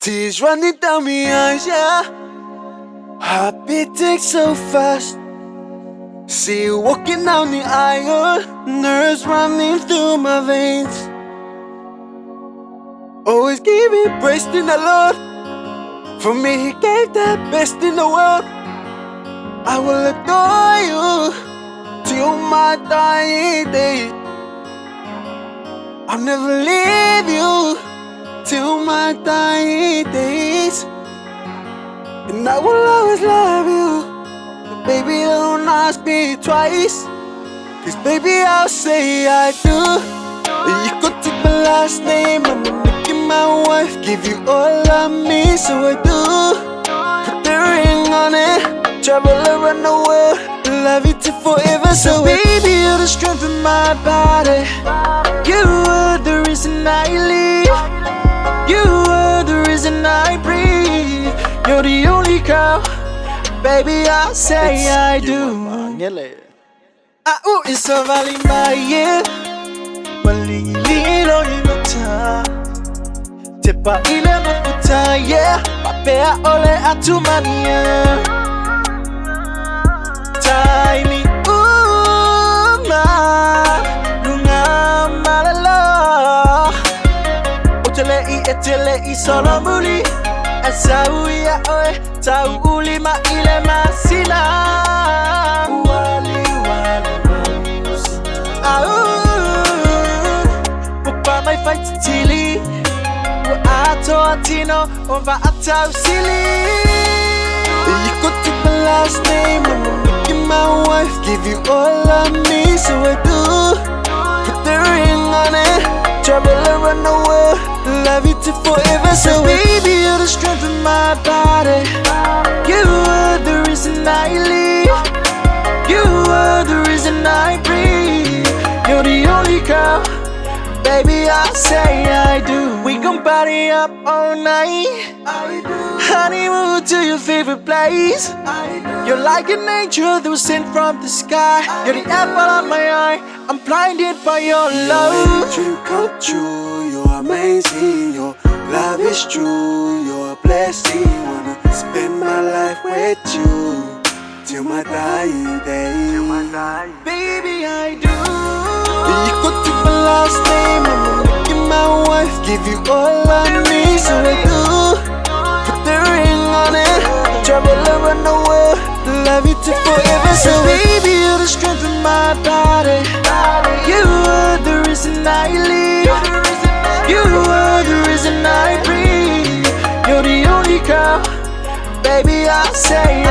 Tears running down my eyes, yeah. Heartbeat takes so fast. See you walking down the aisle, nerves running through my veins. Always give me praise in the Lord. For me, He gave the best in the world. I will adore you till my dying day. I'll never leave you till my dying days. And I will always love you. But baby, don't ask me twice. Cause baby, I'll say I do. You could take my last name, I'ma make you my wife. Give you all of me, so I do. Put the ring on it, travel around the world, love you till forever. So baby, you're the strength of my body. You are the reason I live. You are the reason I breathe. You're the only girl, baby, I'll say I do. Aku isa valimbaye, malililo yunota. Tepa ile mafuta, yeah. Papea ole atumania. Taimi uma, lunga malala. Otele I solo muli. Asau ya oe, tau ulima ile masila. Wali Papa mai fight tili. Ato atino, ova atau sili. You could take my last name, I'ma make you my wife. Give you all of me, so I do. Put the ring on it, travel around the world, love you till forever. So baby, you're the strength of my body. You are the reason I live. You are the reason I breathe. You're the only girl, baby, I'll say I do. We gon' party up all night. Honeymoon to your favorite place. You're like an angel that was sent from the sky. You're the apple of my eye, I'm blinded by your love. Dream come true, you're amazing. Your love is true, you're a blessing. Wanna spend my life with you till my dying day. Baby, I do. You could take my last name, I'ma make you my wife. Give you all of me, so I do. Put the ring on it, travel around the world, love you till forever. So baby, you're the strength of my body. You are the reason I live. You are the reason I breathe. You're the only girl, baby, I'll say